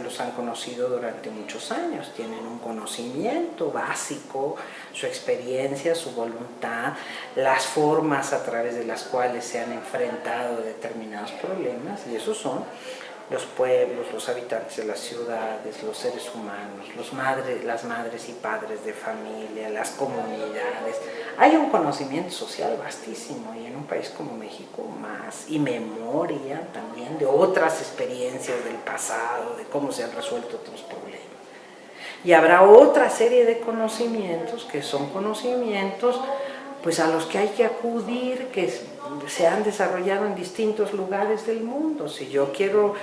los han conocido durante muchos años, tienen un conocimiento básico, su experiencia, su voluntad, las formas a través de las cuales se han enfrentado determinados problemas, y esos son los pueblos, los habitantes de las ciudades, los seres humanos, las madres y padres de familia, las comunidades. Hay un conocimiento social vastísimo y en un país como México más, y memoria también de otras experiencias del pasado, de cómo se han resuelto otros problemas. Y habrá otra serie de conocimientos que son conocimientos pues a los que hay que acudir, que se han desarrollado en distintos lugares del mundo. Si yo quiero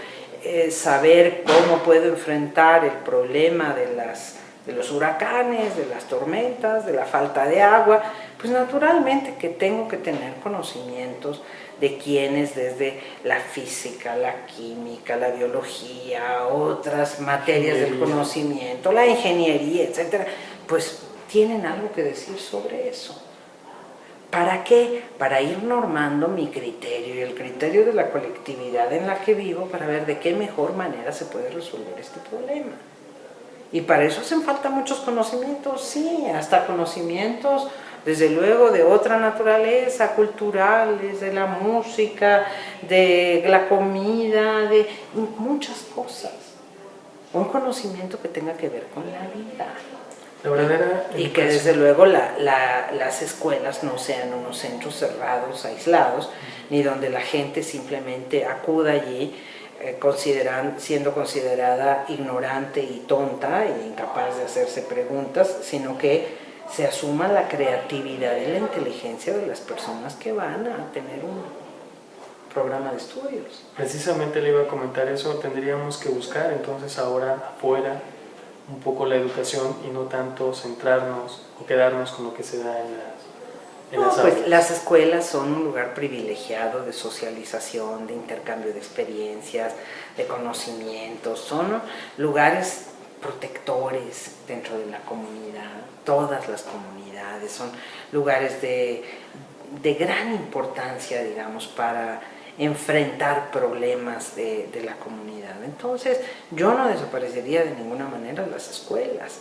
saber cómo puedo enfrentar el problema de los huracanes, de las tormentas, de la falta de agua, pues naturalmente que tengo que tener conocimientos de quienes desde la física, la química, la biología, otras materias del conocimiento, la ingeniería, etcétera, pues tienen algo que decir sobre eso. ¿Para qué? Para ir normando mi criterio y el criterio de la colectividad en la que vivo para ver de qué mejor manera se puede resolver este problema. Y para eso hacen falta muchos conocimientos, sí, hasta conocimientos, desde luego, de otra naturaleza, culturales, de la música, de la comida, de muchas cosas. Un conocimiento que tenga que ver con la vida. La verdadera y que desde luego las escuelas no sean unos centros cerrados, aislados, ni donde la gente simplemente acuda allí siendo considerada ignorante y tonta e incapaz de hacerse preguntas, sino que se asuma la creatividad y la inteligencia de las personas que van a tener un programa de estudios. Precisamente le iba a comentar eso, tendríamos que buscar entonces ahora afuera un poco la educación y no tanto centrarnos o quedarnos con lo que se da en las aulas. Pues las escuelas son un lugar privilegiado de socialización, de intercambio de experiencias, de conocimientos, son lugares protectores dentro de la comunidad, todas las comunidades, son lugares de gran importancia, digamos, para enfrentar problemas de la comunidad. Entonces, yo no desaparecería de ninguna manera las escuelas,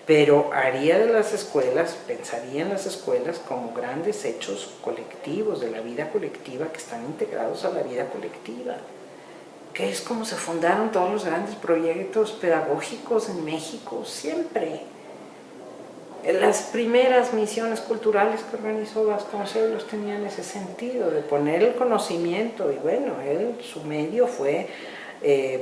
pero haría de las escuelas, pensaría en las escuelas como grandes hechos colectivos, de la vida colectiva, que están integrados a la vida colectiva, que es como se fundaron todos los grandes proyectos pedagógicos en México, siempre. Las primeras misiones culturales que organizó Vasconcelos tenían ese sentido de poner el conocimiento, y bueno, su medio fue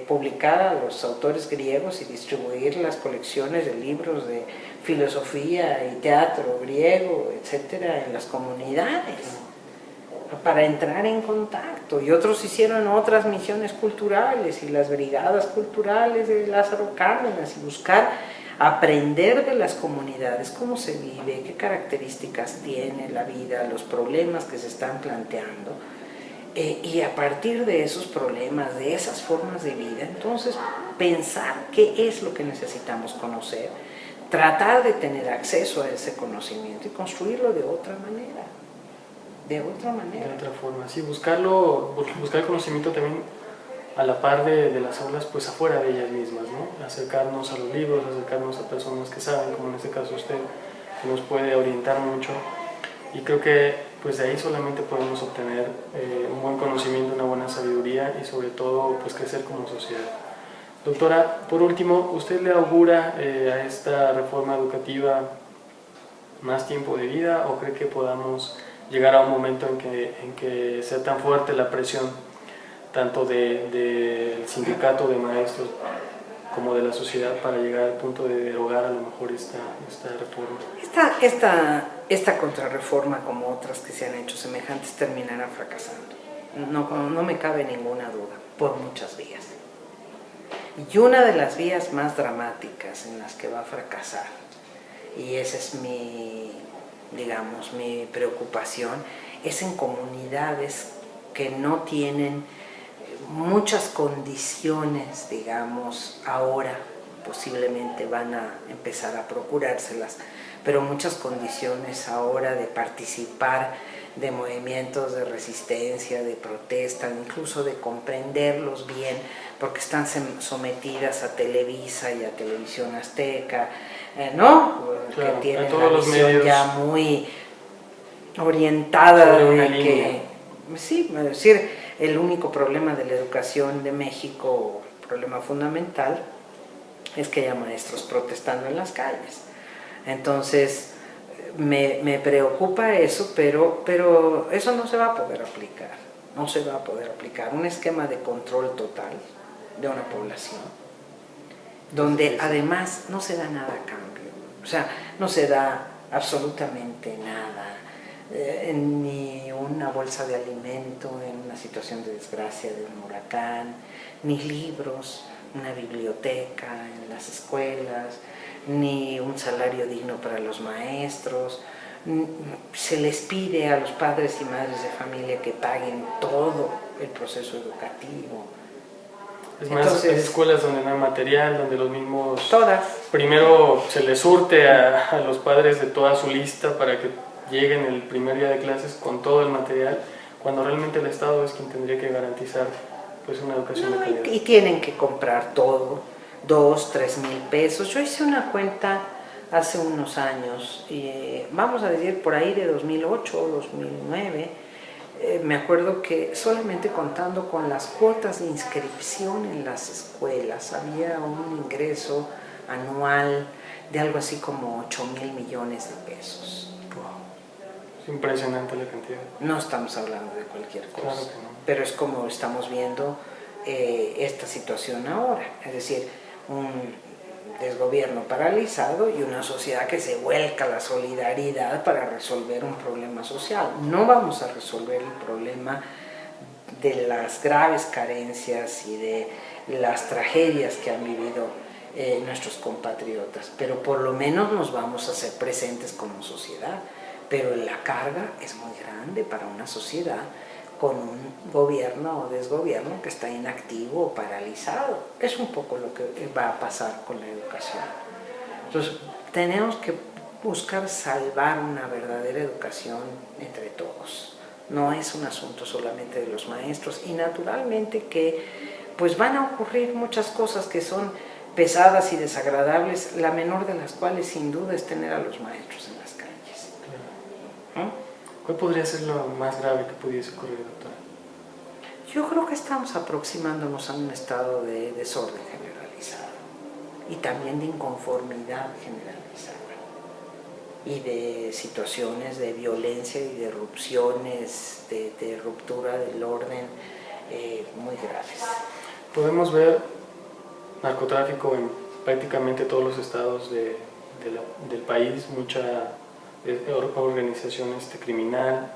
publicar a los autores griegos y distribuir las colecciones de libros de filosofía y teatro griego, etcétera, en las comunidades para entrar en contacto, y otros hicieron otras misiones culturales y las brigadas culturales de Lázaro Cárdenas, y buscar aprender de las comunidades cómo se vive, qué características tiene la vida, los problemas que se están planteando, y a partir de esos problemas, de esas formas de vida, entonces pensar qué es lo que necesitamos conocer, tratar de tener acceso a ese conocimiento y construirlo de otra manera. De otra manera. De otra forma, sí, buscar el conocimiento también a la par de las aulas, pues afuera de ellas mismas, ¿no? Acercarnos a los libros, acercarnos a personas que saben, como en este caso usted, que nos puede orientar mucho. Y creo que pues de ahí solamente podemos obtener un buen conocimiento, una buena sabiduría y sobre todo pues crecer como sociedad. Doctora, por último, ¿usted le augura a esta reforma educativa más tiempo de vida o cree que podamos llegar a un momento en que sea tan fuerte la presión tanto del sindicato de maestros como de la sociedad para llegar al punto de derogar a lo mejor esta reforma? Esta contrarreforma, como otras que se han hecho semejantes, terminará fracasando. No me cabe ninguna duda, por muchas vías. Y una de las vías más dramáticas en las que va a fracasar, y esa es mi preocupación, es en comunidades que no tienen muchas condiciones, digamos, ahora posiblemente van a empezar a procurárselas, pero muchas condiciones ahora de participar de movimientos de resistencia, de protesta, incluso de comprenderlos bien, porque están sometidas a Televisa y a Televisión Azteca, ¿no? Claro, que tienen todos la visión medios ya muy orientada una de línea. que, sí, es decir, el único problema de la educación de México, problema fundamental, es que haya maestros protestando en las calles. Entonces, me preocupa eso, pero eso no se va a poder aplicar. No se va a poder aplicar. Un esquema de control total de una población, donde además no se da nada a cambio. O sea, no se da absolutamente nada. Ni una bolsa de alimento en una situación de desgracia de un huracán, ni libros, una biblioteca en las escuelas, ni un salario digno para los maestros. Se les pide a los padres y madres de familia que paguen todo el proceso educativo. Es más, Entonces, hay escuelas donde no hay material, donde los mismos... Todas. Primero se les surte a los padres de toda su lista para que lleguen el primer día de clases con todo el material, cuando realmente el Estado es quien tendría que garantizar pues una educación de calidad. Y tienen que comprar todo, 2, 3 mil pesos. Yo hice una cuenta hace unos años, vamos a decir por ahí de 2008 o 2009, me acuerdo que solamente contando con las cuotas de inscripción en las escuelas había un ingreso anual de algo así como 8,000 millones de pesos. Wow. Es impresionante la cantidad. No estamos hablando de cualquier cosa, claro que no. Pero es como estamos viendo esta situación ahora, es decir, un desgobierno paralizado y una sociedad que se vuelca a la solidaridad para resolver un problema social. No vamos a resolver el problema de las graves carencias y de las tragedias que han vivido nuestros compatriotas, pero por lo menos nos vamos a hacer presentes como sociedad. Pero la carga es muy grande para una sociedad con un gobierno o desgobierno que está inactivo o paralizado. Es un poco lo que va a pasar con la educación. Entonces, tenemos que buscar salvar una verdadera educación entre todos. No es un asunto solamente de los maestros, y naturalmente que pues van a ocurrir muchas cosas que son pesadas y desagradables, la menor de las cuales sin duda es tener a los maestros en las calles. ¿Cuál podría ser lo más grave que pudiese ocurrir, doctora? Yo creo que estamos aproximándonos a un estado de desorden generalizado y también de inconformidad generalizada y de situaciones de violencia y de erupciones, de ruptura del orden muy graves. Podemos ver narcotráfico en prácticamente todos los estados del país, mucha organización criminal,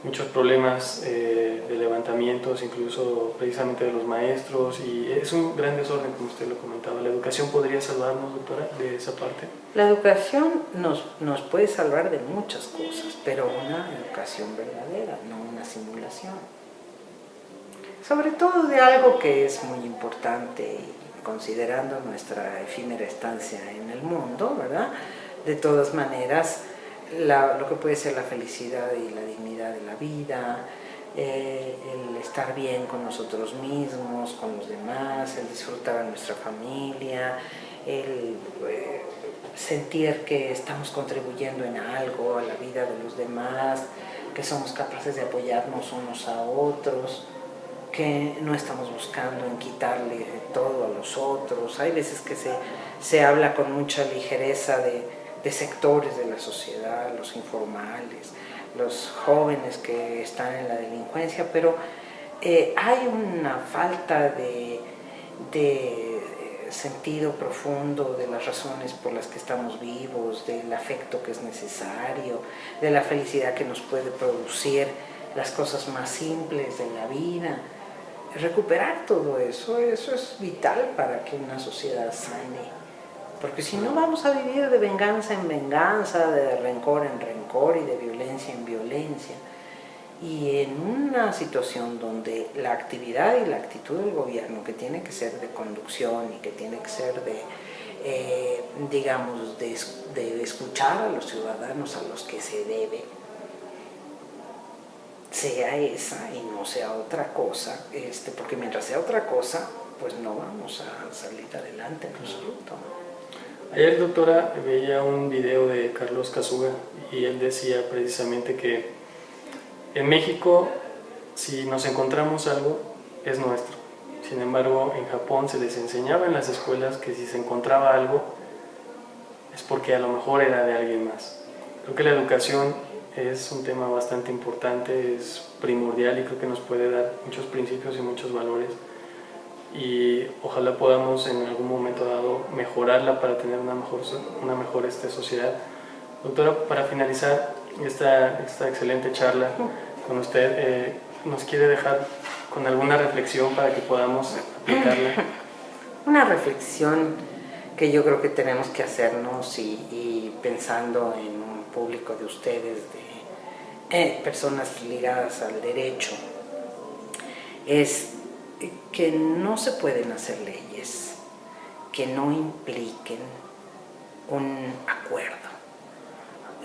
muchos problemas de levantamientos, incluso precisamente de los maestros, y es un gran desorden, como usted lo comentaba. ¿La educación podría salvarnos, doctora, de esa parte? La educación nos puede salvar de muchas cosas, pero una educación verdadera, no una simulación. Sobre todo de algo que es muy importante, considerando nuestra efímera estancia en el mundo, ¿verdad? De todas maneras, lo que puede ser la felicidad y la dignidad de la vida, el estar bien con nosotros mismos, con los demás, el disfrutar a nuestra familia, el sentir que estamos contribuyendo en algo a la vida de los demás, que somos capaces de apoyarnos unos a otros, que no estamos buscando en quitarle todo a los otros. Hay veces que se habla con mucha ligereza de sectores de la sociedad, los informales, los jóvenes que están en la delincuencia, pero hay una falta de sentido profundo de las razones por las que estamos vivos, del afecto que es necesario, de la felicidad que nos puede producir las cosas más simples de la vida. Recuperar todo eso es vital para que una sociedad sane, porque si no vamos a vivir de venganza en venganza, de rencor en rencor y de violencia en violencia. Y en una situación donde la actividad y la actitud del gobierno, que tiene que ser de conducción y que tiene que ser digamos, de escuchar a los ciudadanos a los que se debe, sea esa y no sea otra cosa, porque mientras sea otra cosa, pues no vamos a salir adelante en absoluto. Ayer, doctora, veía un video de Carlos Casuga y él decía precisamente que en México, si nos encontramos algo, es nuestro. Sin embargo, en Japón se les enseñaba en las escuelas que si se encontraba algo, es porque a lo mejor era de alguien más. Creo que la educación es un tema bastante importante, es primordial y creo que nos puede dar muchos principios y muchos valores. Y ojalá podamos en algún momento dado mejorarla para tener una mejor sociedad. Doctora, para finalizar esta excelente charla con usted, ¿nos quiere dejar con alguna reflexión para que podamos aplicarla? Una reflexión que yo creo que tenemos que hacernos y pensando en un público de ustedes, de personas ligadas al derecho, es que no se pueden hacer leyes que no impliquen un acuerdo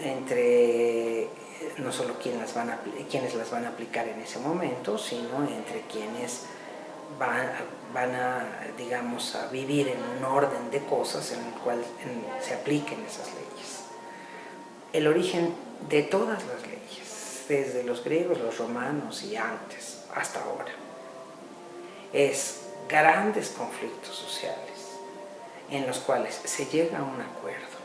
entre no solo quienes las van a aplicar en ese momento, sino entre quienes van a, digamos, a vivir en un orden de cosas en el cual se apliquen esas leyes. El origen de todas las leyes, desde los griegos, los romanos y antes, hasta ahora, es grandes conflictos sociales en los cuales se llega a un acuerdo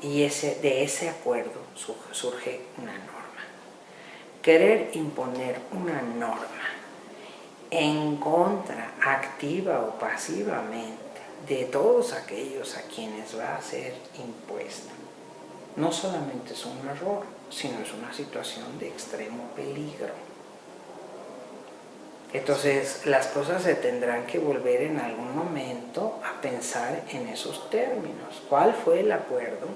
y de ese acuerdo surge una norma. Querer imponer una norma en contra, activa o pasivamente, de todos aquellos a quienes va a ser impuesta, no solamente es un error, sino es una situación de extremo peligro. Entonces, las cosas se tendrán que volver en algún momento a pensar en esos términos. ¿Cuál fue el acuerdo?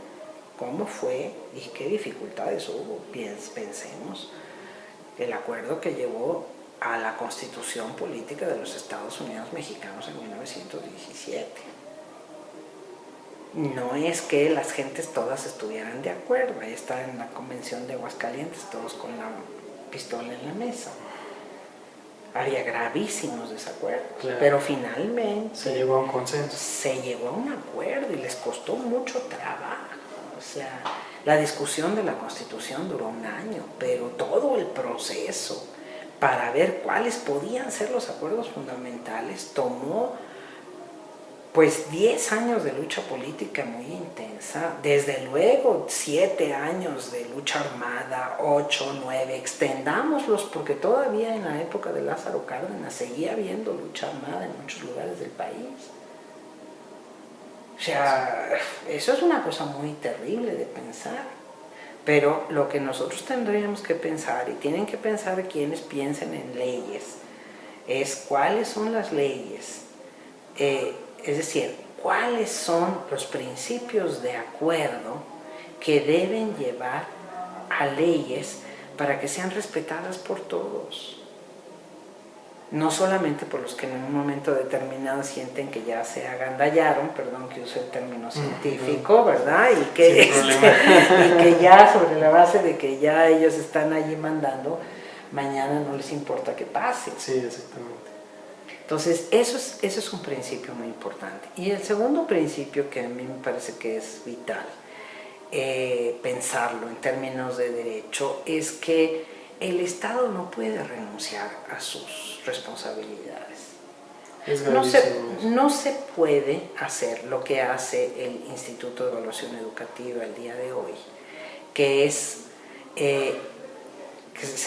¿Cómo fue? ¿Y qué dificultades hubo? Pensemos el acuerdo que llevó a la Constitución Política de los Estados Unidos Mexicanos en 1917. No es que las gentes todas estuvieran de acuerdo. Ahí está en la Convención de Aguascalientes, todos con la pistola en la mesa. Había gravísimos desacuerdos, claro, pero finalmente se llegó a un consenso. Se llegó a un acuerdo y les costó mucho trabajo. O sea, la discusión de la Constitución duró un año, pero todo el proceso para ver cuáles podían ser los acuerdos fundamentales tomó pues 10 años de lucha política muy intensa, desde luego 7 años de lucha armada, 8, 9, extendámoslos porque todavía en la época de Lázaro Cárdenas seguía habiendo lucha armada en muchos lugares del país. O sea, eso es una cosa muy terrible de pensar, pero lo que nosotros tendríamos que pensar, y tienen que pensar quienes piensen en leyes, es cuáles son las leyes, es decir, cuáles son los principios de acuerdo que deben llevar a leyes para que sean respetadas por todos. No solamente por los que en un momento determinado sienten que ya se agandallaron, perdón que use el término científico, ¿verdad? Y que ya sobre la base de que ya ellos están allí mandando, mañana no les importa que pase. Sí, exactamente. Entonces, eso es un principio muy importante. Y el segundo principio que a mí me parece que es vital pensarlo en términos de derecho es que el Estado no puede renunciar a sus responsabilidades. No se puede hacer lo que hace el Instituto de Evaluación Educativa el día de hoy, que se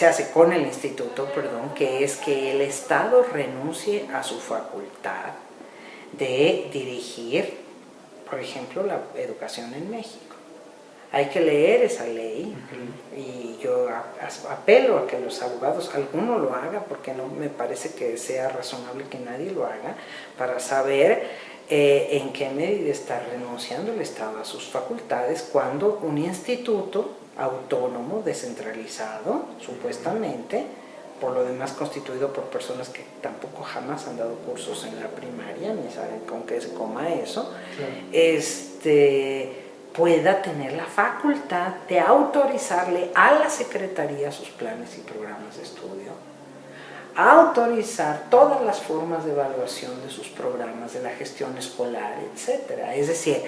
hace con el instituto, que es que el Estado renuncie a su facultad de dirigir, por ejemplo, la educación en México. Hay que leer esa ley y yo apelo a que los abogados, alguno lo haga, porque no me parece que sea razonable que nadie lo haga, para saber en qué medida está renunciando el Estado a sus facultades cuando un instituto autónomo, descentralizado, supuestamente, por lo demás constituido por personas que tampoco jamás han dado cursos en la primaria, ni saben con qué se coma eso, pueda tener la facultad de autorizarle a la Secretaría sus planes y programas de estudio, autorizar todas las formas de evaluación de sus programas, de la gestión escolar, etc. Es decir,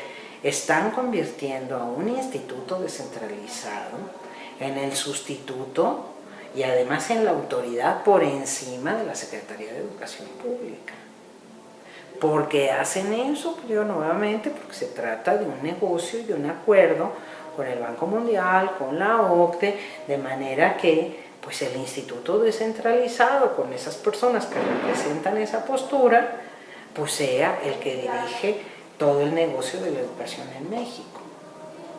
están convirtiendo a un instituto descentralizado en el sustituto y además en la autoridad por encima de la Secretaría de Educación Pública. ¿Por qué hacen eso? Yo nuevamente, porque se trata de un negocio y de un acuerdo con el Banco Mundial, con la OCDE, de manera que pues el instituto descentralizado, con esas personas que representan esa postura, pues sea el que dirige todo el negocio de la educación en México.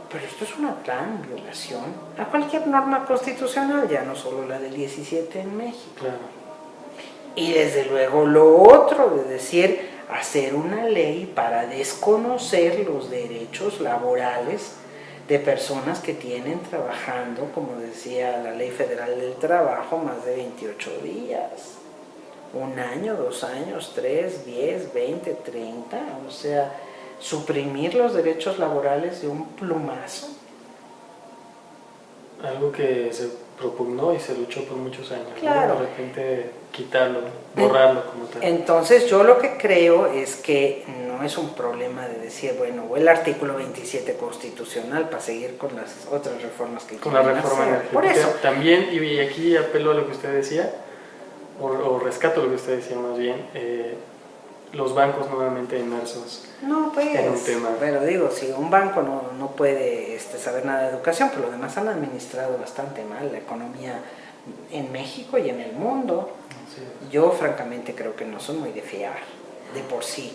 Pero esto es una gran violación a cualquier norma constitucional, ya no solo la del 17 en México. Claro. Y desde luego lo otro, de decir, hacer una ley para desconocer los derechos laborales de personas que tienen trabajando, como decía la Ley Federal del Trabajo, más de 28 días. 1 año, 2 años, 3, 10, 20, 30, o sea, suprimir los derechos laborales de un plumazo. Algo que se propugnó y se luchó por muchos años, claro. ¿no? De repente quitarlo, borrarlo como tal. Entonces yo lo que creo es que no es un problema de decir, bueno, o el artículo 27 constitucional para seguir con las otras reformas que con la reforma energética. Por eso. También, y aquí apelo a lo que usted decía, o rescato lo que usted decía más bien, los bancos nuevamente inmersos en un tema. Pero digo, si un banco no puede saber nada de educación, pero lo demás han administrado bastante mal la economía en México y en el mundo. Sí. Yo francamente creo que no son muy de fiar, de por sí.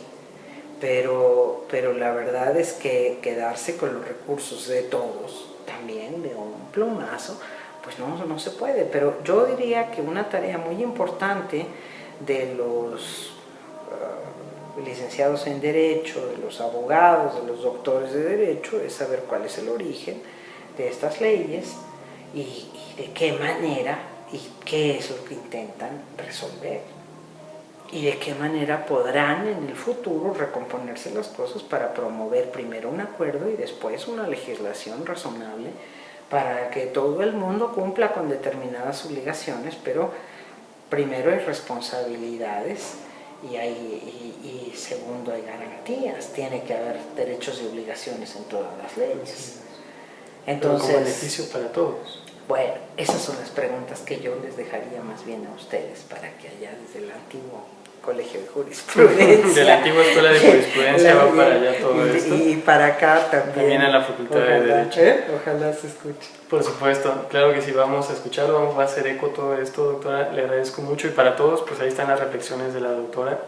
Pero la verdad es que quedarse con los recursos de todos, también de un plumazo, pues no se puede. Pero yo diría que una tarea muy importante de los licenciados en Derecho, de los abogados, de los doctores de Derecho, es saber cuál es el origen de estas leyes y de qué manera y qué es lo que intentan resolver y de qué manera podrán en el futuro recomponerse las cosas para promover primero un acuerdo y después una legislación razonable para que todo el mundo cumpla con determinadas obligaciones, pero primero hay responsabilidades y segundo hay garantías, tiene que haber derechos y obligaciones en todas las leyes. Entonces, como beneficio para todos. Bueno, esas son las preguntas que yo les dejaría más bien a ustedes para que allá desde el antiguo Colegio de Jurisprudencia de la antigua Escuela de Jurisprudencia va para allá todo esto y para acá también a la Facultad de Derecho. Ojalá se escuche. Por supuesto, claro que sí, vamos a escucharlo, vamos a hacer eco todo esto, doctora, le agradezco mucho y para todos, pues ahí están las reflexiones de la doctora.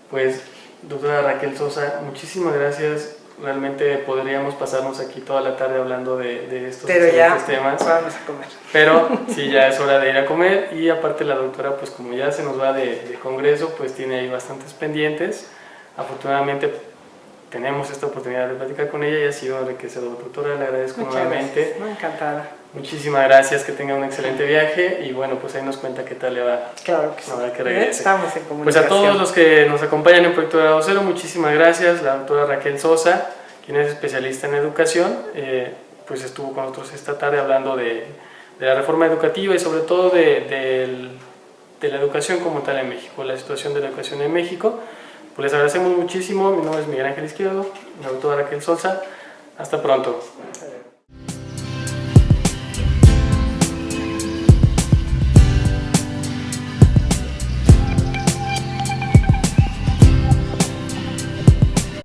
Pues, doctora Raquel Sosa, muchísimas gracias. Realmente podríamos pasarnos aquí toda la tarde hablando de estos excelentes temas. Vamos a comer. Pero sí, ya es hora de ir a comer y aparte la doctora, pues como ya se nos va de congreso, pues tiene ahí bastantes pendientes. Afortunadamente tenemos esta oportunidad de platicar con ella y ha sido enriquecedor. Doctora, le agradezco nuevamente. Gracias. Muy encantada. Muchísimas gracias, que tenga un excelente viaje y bueno, pues ahí nos cuenta qué tal le va. Claro que sí. Ahora que regrese. Estamos en comunicación. Pues a todos los que nos acompañan en Proyecto Grado Cero, muchísimas gracias. La doctora Raquel Sosa, quien es especialista en educación, pues estuvo con nosotros esta tarde hablando de la reforma educativa y sobre todo de la educación como tal en México, la situación de la educación en México. Pues les agradecemos muchísimo. Mi nombre es Miguel Ángel Izquierdo, la doctora Raquel Sosa. Hasta pronto.